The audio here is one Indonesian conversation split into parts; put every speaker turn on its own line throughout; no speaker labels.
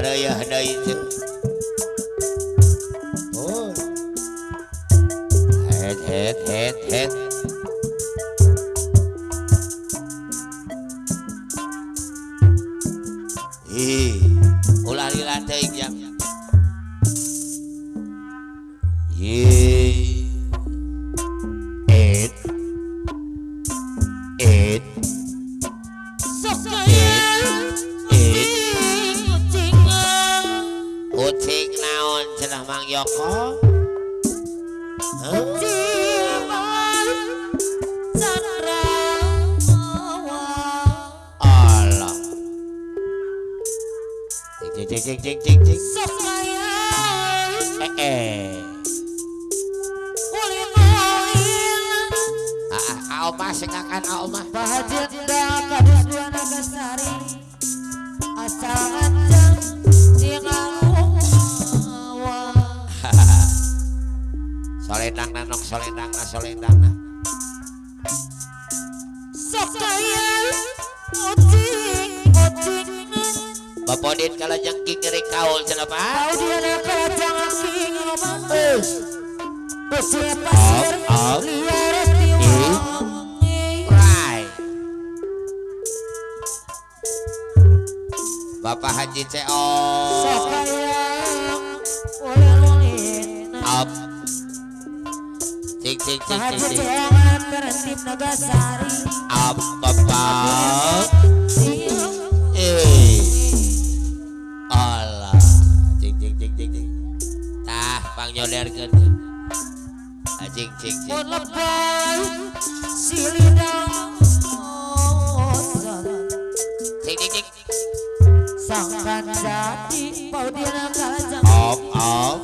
Araya deui teh. Oh. Het. Ulah lila teuing jam. Ucing naon cenah Mang Yoko? Allah. Cing. Aomah sengakan aomah.
Bahagia kadus dua Nagasari. Asal ngajang cingawa.
Solendangna.
Sok kaya ucing.
Bapodin kalau jengking ngeri kaul cenah Pak.
Kau dia nak kalajang king ngomong. Pasir liar tiwangi.
Right. Bapak Haji CO.
Sok kaya ulin.
Up. Cing.
Bahagia jangan tertib Nagasari.
Up Bapak. Allah. Cing. Tah pangnyoderkeun. Cing.
Mun lebay silidang.
Cing.
Sangkan jati pau dia nak kalajang.
Up.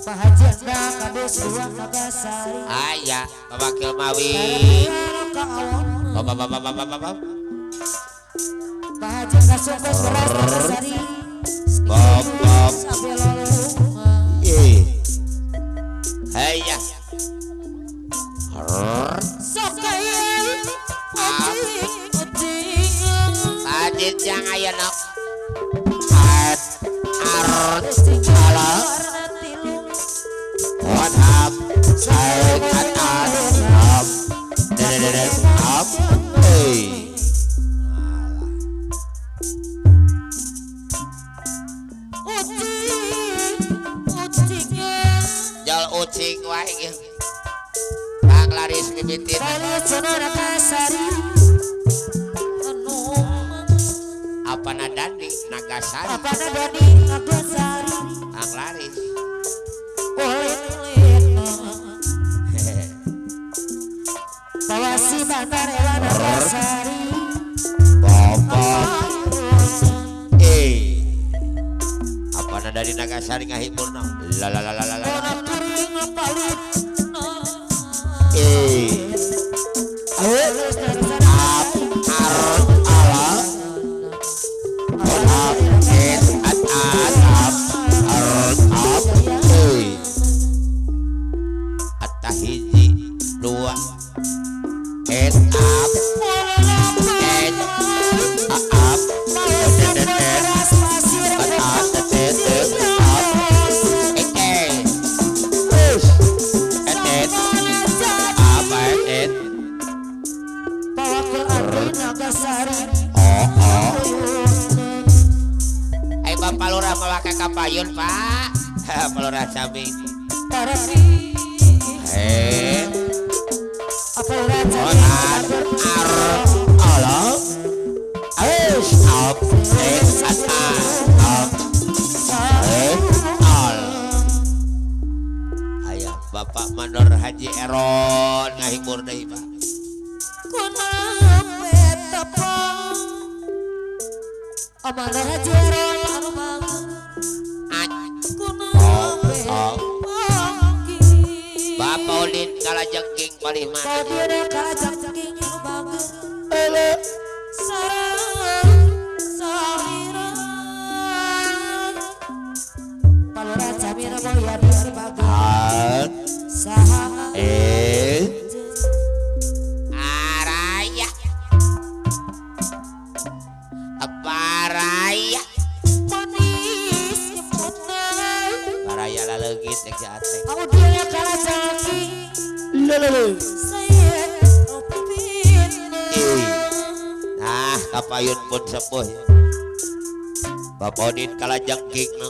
Bahagia kadus dua Nagasari.
Aya mewakil mawi. Bap.
Bahagia kasungkus beras Nagasari.
Bap.
Sampai lolongan.
Haya.
Sok kaya ucing.
Padit yang ayeuna. What up? Say up. Up. Hey. Jal ucing wae ge. Bang laris mibitin. Apa nadani Nagasari. Bang laris.
Bawasi bandar Ela Nagasari.
Bapak. Apa nadani Nagasari ngahimurna? La. Hiji dua up Bapak Lurah memakai kapayun Pak. Bapak Lurah cabai. Ayah Bapak Mandor Haji Eron ngahibur deui Pak.
Mandor Haji Eron anu
Bapak Ulin kalajengking palih mana.
Kau dia kalajengking anu bagus. Palura camira moya biar bagus. Saha.
Araya. jateng.
Aku dia kalah jaki.
Lele.
Saya pemimpin.
Nah, kapayun pun sepuh ya. Bapak Odin kalah jengking no.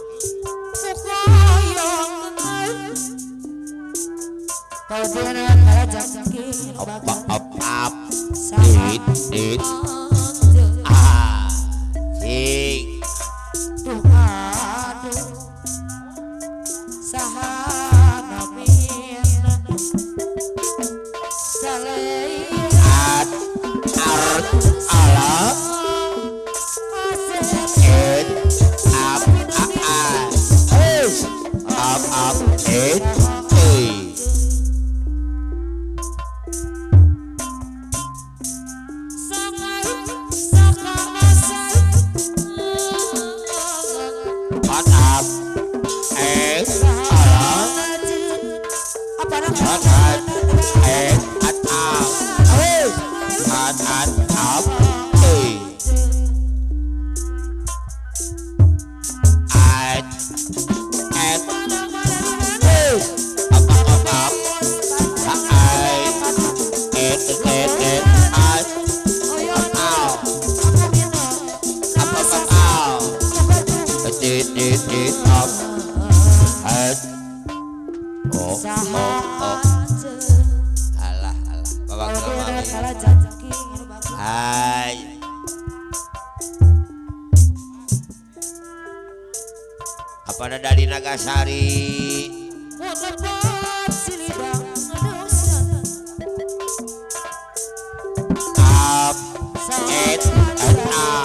Kau dia kalah jaki.
Up. Dit. Ah. Sing.
Duh aduh. Sahanamin. Saleh.
At. Art. Ala. It. Up. Up. It. What up? Alah, babak kelemahan. Hai. Apa ada dari Nagasari? Up, et, up,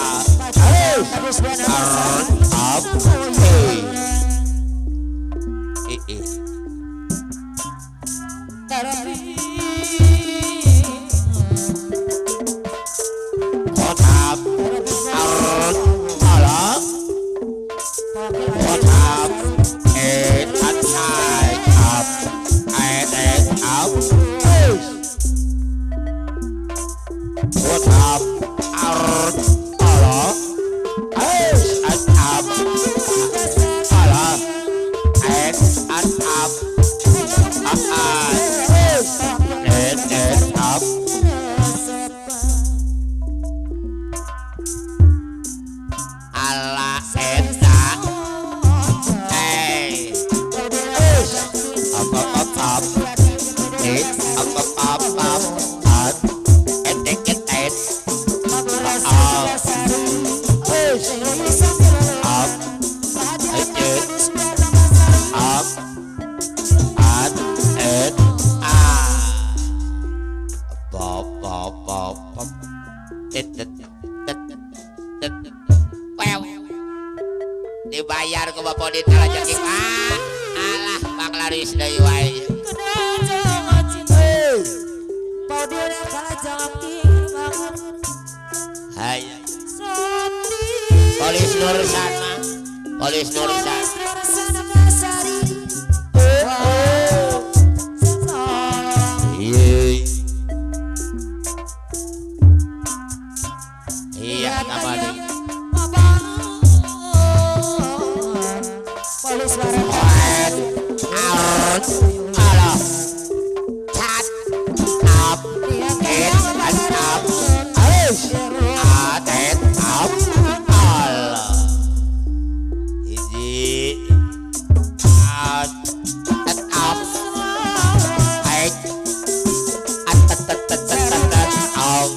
dibayar ke Bapak Odin kalah jengking. Alah Bang Laris deui wae. Hai. Polis Nursan mah. Polis Nursan. Iya, kamari.
Polis barang.
Out. Ala. Cat. Up. It. And up. Alish. Atet. Up. Ala. Easy. Out. And up. It. At. Out.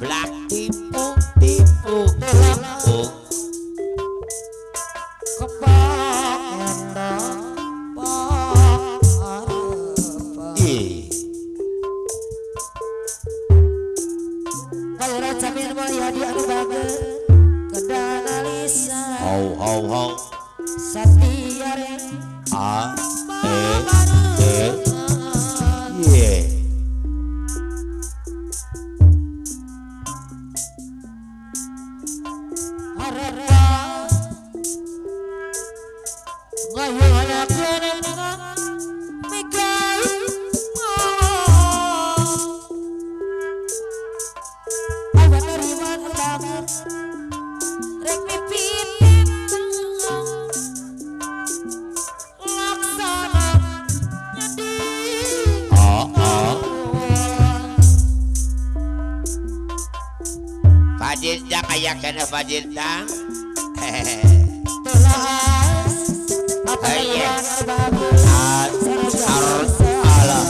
Black tipu. Ho. A. Yeah.
Harapan rek pipit laksana nyedi
Fadilta kayak kena Fadilta.
telas apa
Iya.
yang bagus
Allah.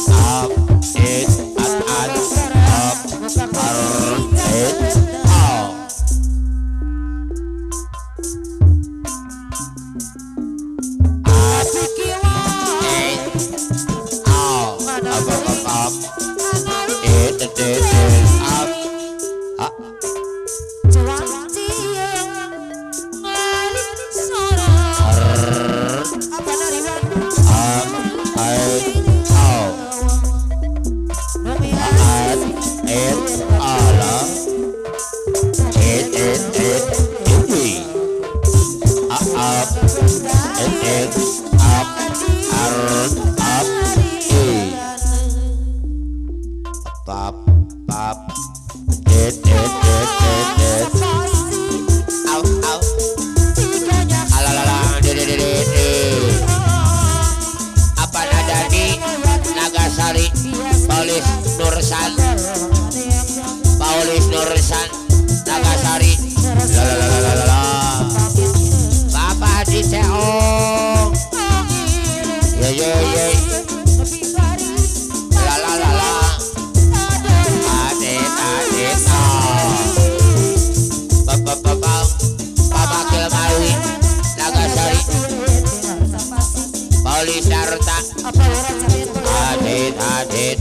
Up it at up it out. Apa nada di Nagasari Paulis Nursan Paulis Nursan Nagasari la Bapak Haji Seong ye la adit Bapak Kilmawi Nagasari Paulis Darta adit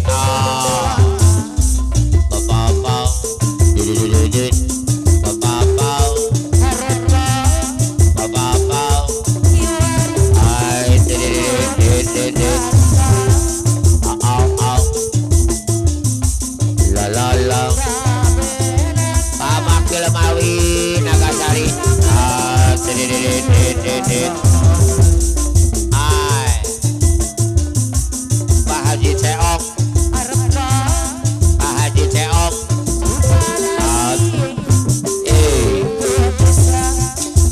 Bapak dudut Bapak la Bapak Kilmawi Nagasari Pak Haji Seok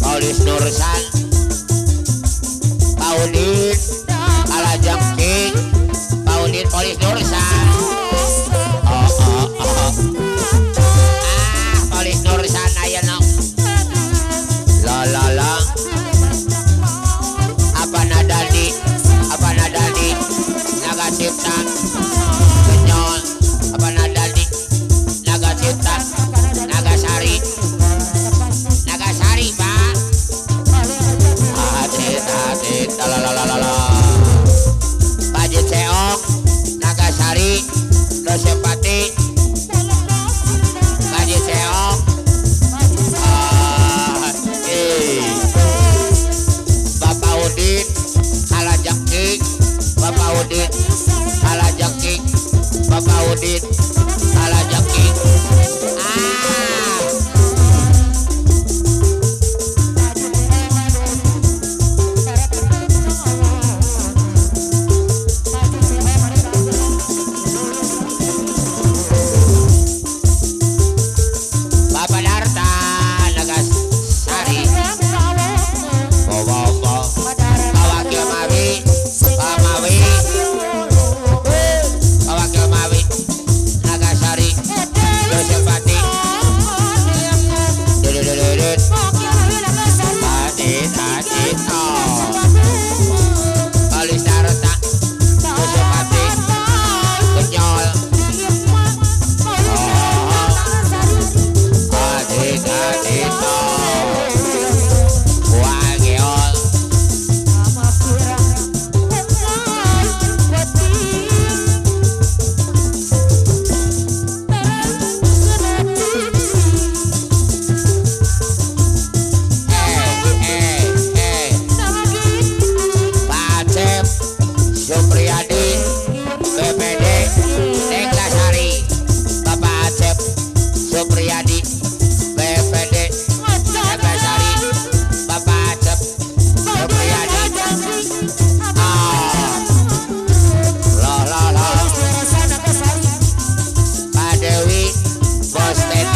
Paulis Nursan Paulin Alajengking Paulin Paulis Nursan Paulis Nursan ayeuna la apa nadadi Naga Cipta Kenyol apa nadadi Naga Cipta Nagasari Pak adit la Paji Seok Nagasari Dosepati Paji Seok Bapak Udin Kalajengking Bapak Udin Kalajengking Bapak Darta Nagasari Wakil Mawi Nagasari Dosepati dudut adit Paulis Darta Dosepati Kenyol adit Wageol Pak Acep Supriyadi BPD Neglasari Bapak Acep Supriyadi BPD Neglasari Bapak Acep Supriyadi Pak Dewi Bos Tete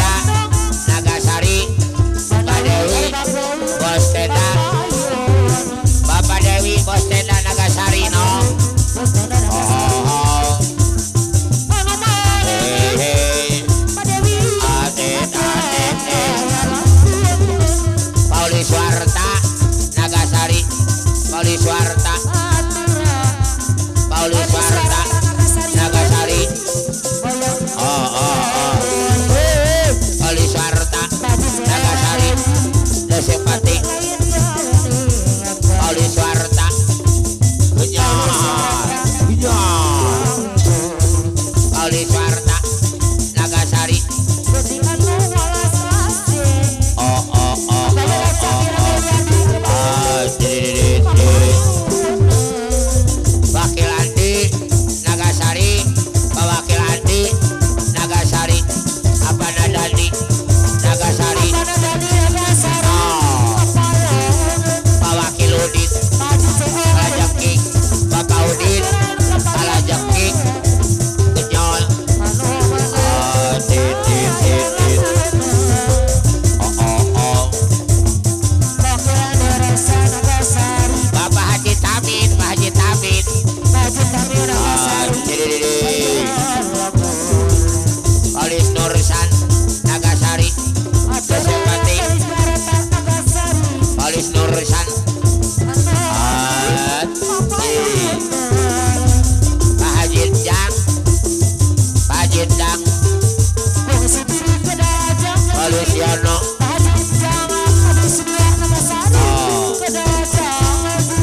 Luciano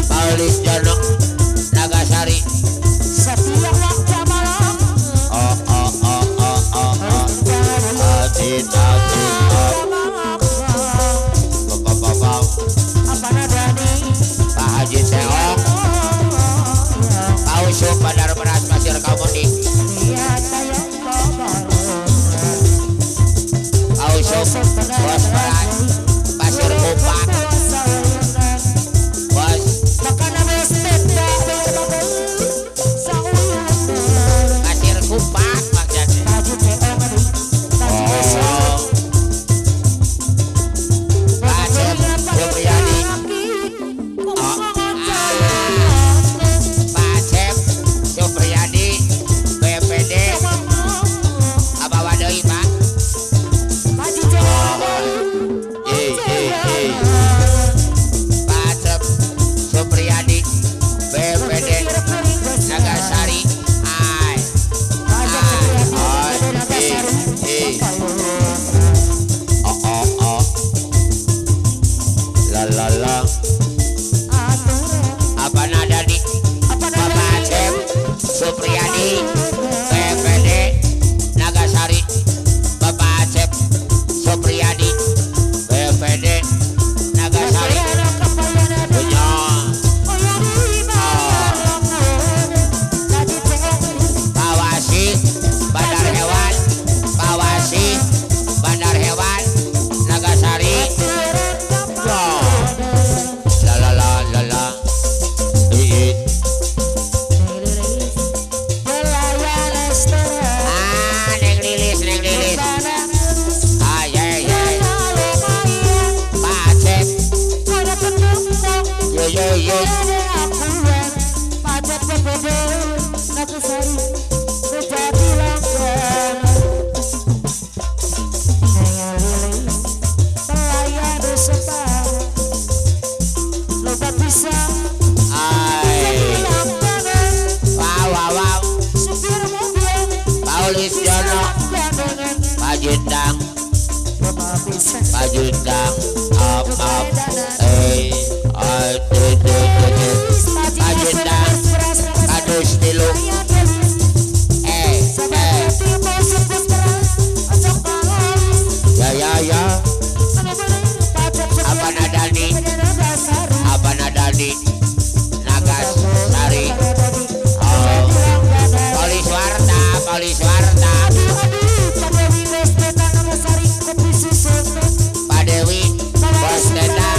Paulis Jono Nagasari Cinta Pak Haji Teong Pausu Bandar Beras Pasir Kamuning Pausu Bos Beras Pasir Kupat Bos Pasir Kupat maksudnya Pasir Supriyadi Pasir Supriyadi BPD apa wadoi Pak Pasir Supriyadi BPD Nagasari ai la la apa nada di Bapak Acep Supriyadi BPD Nagasari Bapak Acep Supriyadi BPD Nagasari punya Pawasi Bandar Hewan Pawasi Bandar Hewan Nagasari Neng Lilis Pak Acep yo wow Paulis Jono Pajundang Pajundang Kadus Tilu ya apa nadani Nagasari Polis Warta Pak Dewi Bos Tenda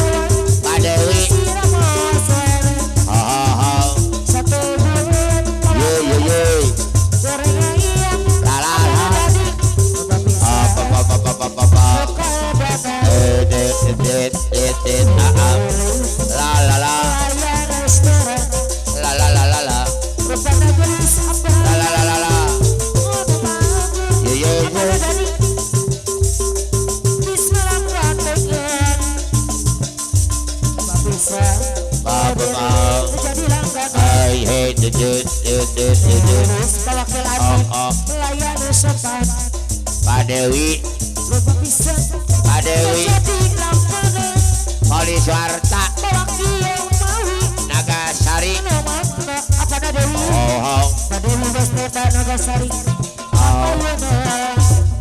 Pak Dewi Pak Dewi Polis Warta Nagasari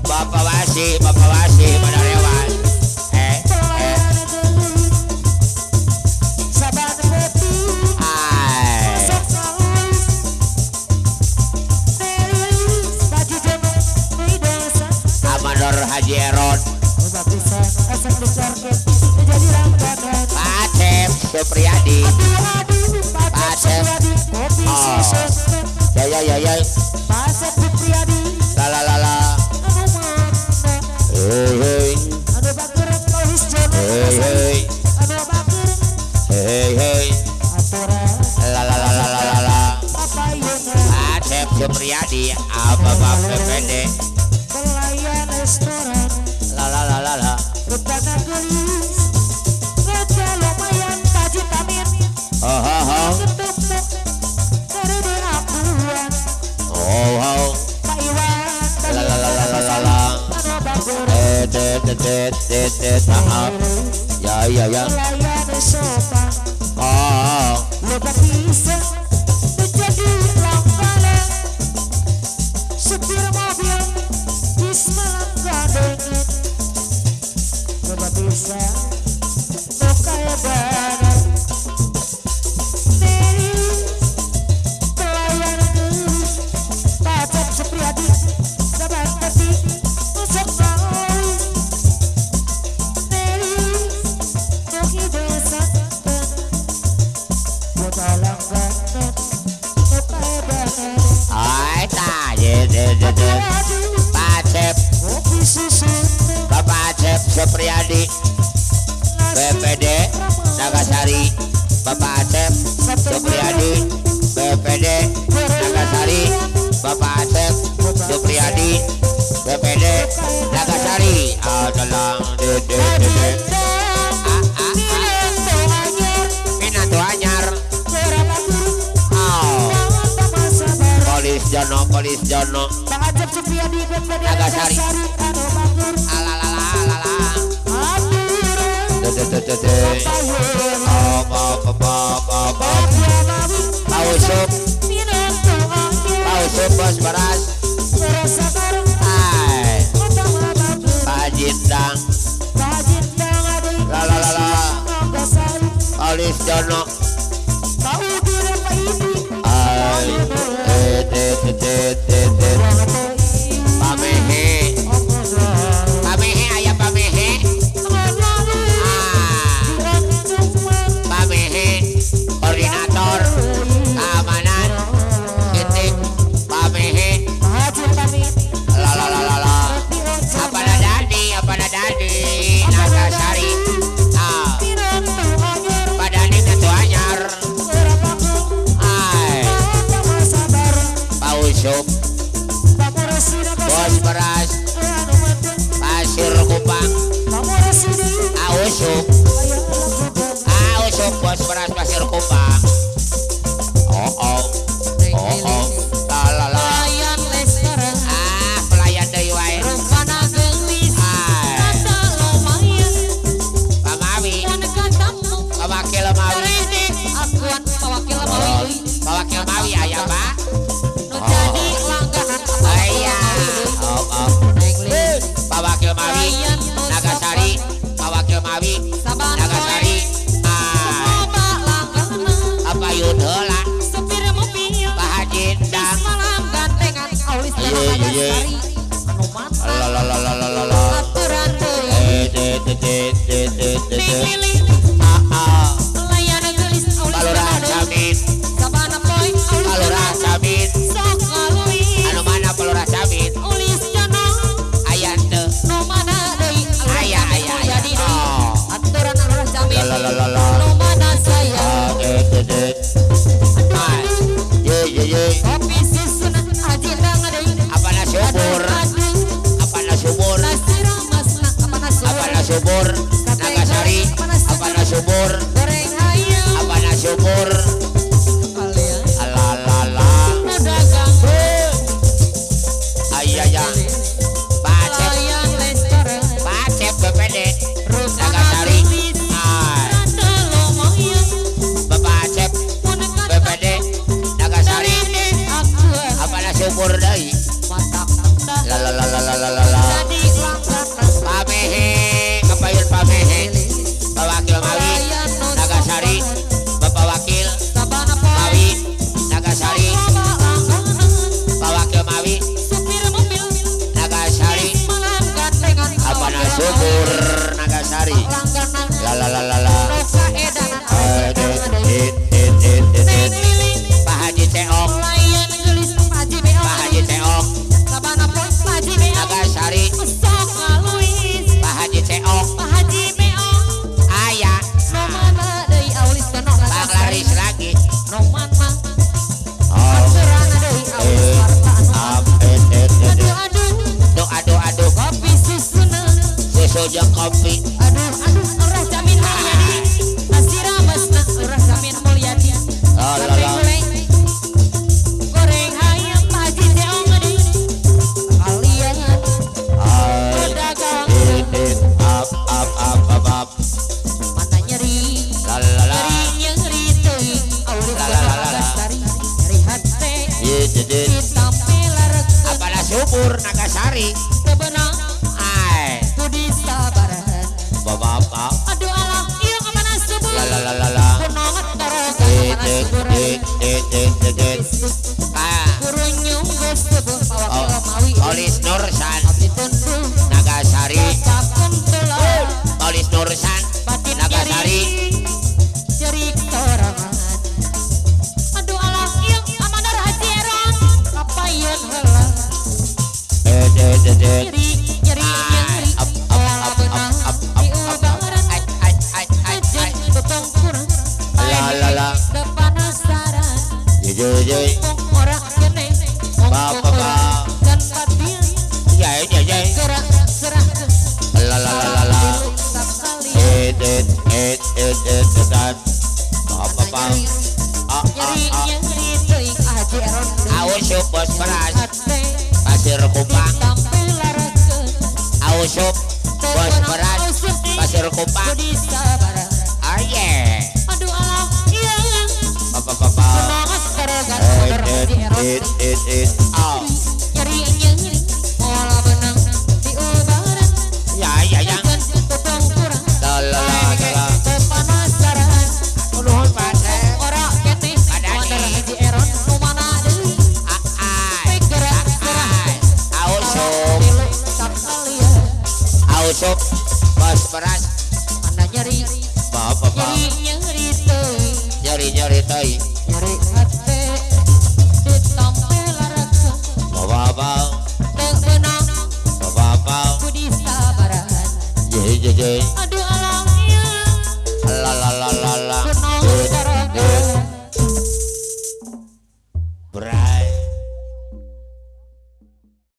Bapak Wasi Bandar Hewan Amador Haji Eron Pak Acep Supriyadi Pak Acep ya Acep Supriyadi apa Bapak BPD Maaf. Ya.
Pelayan sopan
Oh.
lupa bisa menjadi langganan setir mobil bis malam gandengan lupa bisa luka badan Neri pelayan gelis Pacap Supriyadi sabar tapi usap lalu Neri nuki desa lupa langganan luka badan
Ai ta Pacep
kopi susu
Bapak Acep Supriyadi BPD Nagasari Bapak Acep Supriyadi BPD Nagasari Bapak Acep Supriyadi BPD Nagasari dalang Minato anyar Polis Jono Nagasari alalala Pausuk bos beras Hai Pajindang Lalalala Polis Jono Hai Pamehe ayah Pamehe Pamehe koordinator keamanan titik Pamehe lalalala apa nadadi Nagasari padani Natu anyar Pausuk bos beras pasir kupang Ausuk bos beras pasir kupang oh lalala pelayan deui wae Pamawi pawakil Mawi aya Pak Pawakil Mawi Nagasari Pawakil Mawi Nagasari apa yun heula Pak Hajindang lalalala Palurah Samin Palurah Samin anu mana Palurah Samin aya teu aya lalalala apana subur Nagasari apana subur alalala ayaya Pacep BPD Nagasari Bapak Acep BPD Nagasari apana subur deui lalalala Pamehe kapayun Pamehe Pawakil Mawi Nagasari Bapak Wakil Mawi Nagasari Pawakil Mawi Nagasari apana subur Nagasari lalalala Pak Haji Teok Nagasari Pak Haji Teok aya Pak Laris lagi aduh susu jeung kopi
goreng hayam Pak Haji Teong
Nursan
abdi tunduk
Nagasari
cakeun telah
Polis Nursan
batin
Nagasari
cerik torangan aduh alah ieu amanah Haji Eron kapayeun heula nyeri nyeri nyeri olah benang diubaran ajen bebongkur
la
penasaran
Joi
orang kene
Bapak
dan batin
Jai
gerak gerak
la
sekali
dan Bapak
nyeri nyeri teuing Haji Eron
Ausup bos beras
hate
Pasir Kupang
tampil larakeun
Ausup bos beras Pasir Kupang
budi sabaran
Aye
aduh alah iya
Bapak
semangat gara-gara motor Haji Eron
Oh
nyeri nyeri olah benang diubaran
ya
ajen bebongkur
la
penasaran
Nuhun Pasir
orang kene amanah Haji Eron nu mana deui
Ai
gerak gerak
Ausup
sakalian
Ausup bos beras
mana nyeri
Bapak
nyeri teuing
nyeri teuing
nyeri hate ditampil larakeun
Bapak
teu beunang
Bapak
budi sabaran
Jai